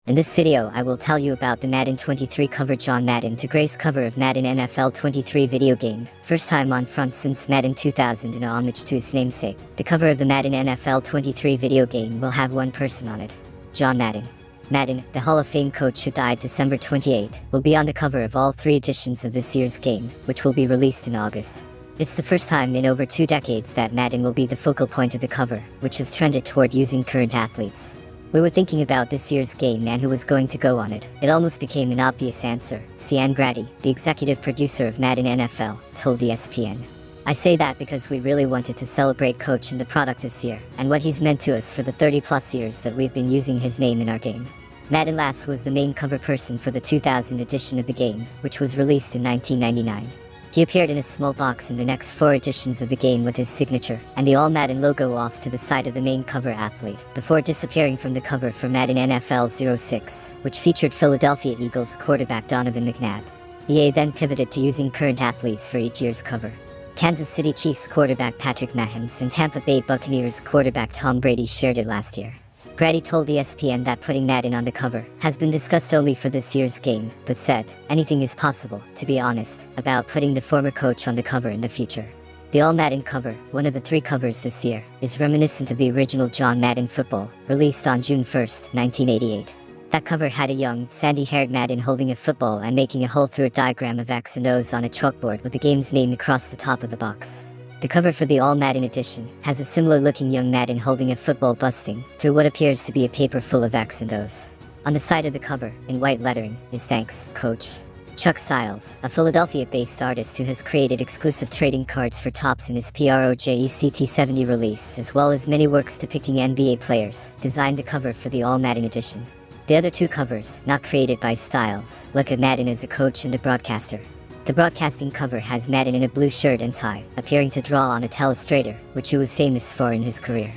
In this video, I will tell you about the Madden 23 cover. John Madden to grace cover of Madden NFL 23 video game, first time on front since Madden 2000 in homage to his namesake. The cover of the Madden NFL 23 video game will have one person on it, John Madden. Madden, the Hall of Fame coach who died December 28, will be on the cover of all 3 editions of this year's game, which will be released in August. It's the first time in over 2 decades that Madden will be the focal point of the cover, which has trended toward using current athletes. We were thinking about this year's game and who was going to go on it. It almost became an obvious answer. Cian Grady, the executive producer of Madden NFL, told ESPN. I say that because we really wanted to celebrate Coach and the product this year, and what he's meant to us for the 30+ years that we've been using his name in our game. Madden Lass was the main cover person for the 2000 edition of the game, which was released in 1999. He appeared in a small box in the next 4 editions of the game with his signature, and the All Madden logo off to the side of the main cover athlete, before disappearing from the cover for Madden NFL 06, which featured Philadelphia Eagles quarterback Donovan McNabb. EA then pivoted to using current athletes for each year's cover. Kansas City Chiefs quarterback Patrick Mahomes and Tampa Bay Buccaneers quarterback Tom Brady shared it last year. Grady told ESPN that putting Madden on the cover has been discussed only for this year's game, but said, anything is possible, to be honest, about putting the former coach on the cover in the future. The All Madden cover, one of the 3 covers this year, is reminiscent of the original John Madden football, released on June 1, 1988. That cover had a young, sandy-haired Madden holding a football and making a hole through a diagram of X and O's on a chalkboard with the game's name across the top of the box. The cover for the All Madden edition has a similar-looking young Madden holding a football busting through what appears to be a paper full of X and O's. On the side of the cover, in white lettering, is "Thanks, Coach." Chuck Styles, a Philadelphia-based artist who has created exclusive trading cards for Topps in his Project 70 release, as well as many works depicting NBA players, designed the cover for the All Madden edition. The other 2 covers, not created by Styles, look at Madden as a coach and a broadcaster. The broadcasting cover has Madden in a blue shirt and tie, appearing to draw on a telestrator, which he was famous for in his career.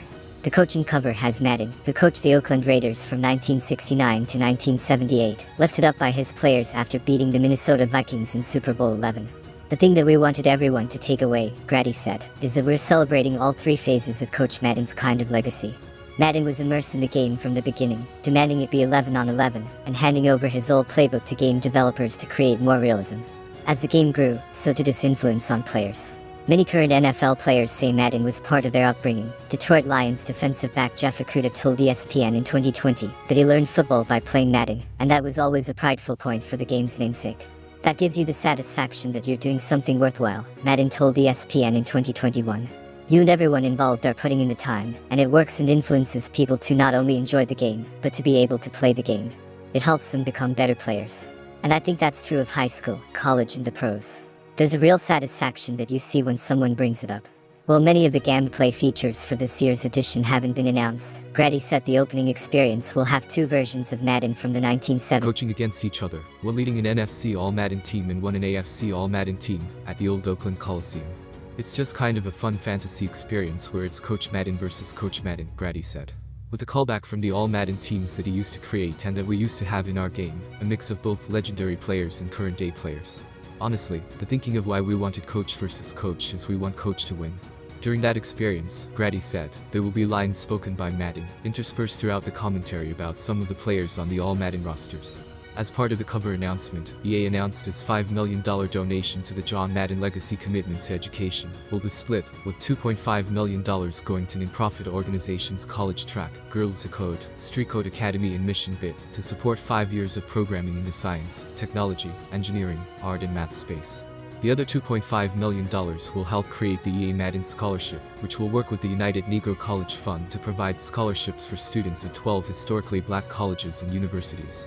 The coaching cover has Madden, who coached the Oakland Raiders from 1969 to 1978, lifted up by his players after beating the Minnesota Vikings in Super Bowl XI. The thing that we wanted everyone to take away, Grady said, is that we're celebrating all 3 phases of Coach Madden's kind of legacy. Madden was immersed in the game from the beginning, demanding it be 11 on 11, and handing over his old playbook to game developers to create more realism. As the game grew, so did its influence on players. Many current NFL players say Madden was part of their upbringing. Detroit Lions defensive back Jeff Okudah told ESPN in 2020 that he learned football by playing Madden, and that was always a prideful point for the game's namesake. That gives you the satisfaction that you're doing something worthwhile, Madden told ESPN in 2021. You and everyone involved are putting in the time, and it works and influences people to not only enjoy the game, but to be able to play the game. It helps them become better players. And I think that's true of high school, college and the pros. There's a real satisfaction that you see when someone brings it up. While many of the gameplay features for this year's edition haven't been announced, Grady said the opening experience will have 2 versions of Madden from the 1970s. Coaching against each other, one leading an NFC All Madden team and one an AFC All Madden team, at the old Oakland Coliseum. It's just kind of a fun fantasy experience where it's Coach Madden versus Coach Madden, Grady said. With a callback from the All Madden teams that he used to create and that we used to have in our game, a mix of both legendary players and current day players. Honestly, the thinking of why we wanted Coach versus Coach is we want Coach to win. During that experience, Grady said, there will be lines spoken by Madden, interspersed throughout the commentary about some of the players on the All Madden rosters. As part of the cover announcement, EA announced its $5 million donation to the John Madden Legacy Commitment to Education will be split, with $2.5 million going to nonprofit organizations College Track, Girls Code, Street Code Academy and Mission Bit, to support 5 years of programming in the science, technology, engineering, art and math space. The other $2.5 million will help create the EA Madden Scholarship, which will work with the United Negro College Fund to provide scholarships for students at 12 historically black colleges and universities.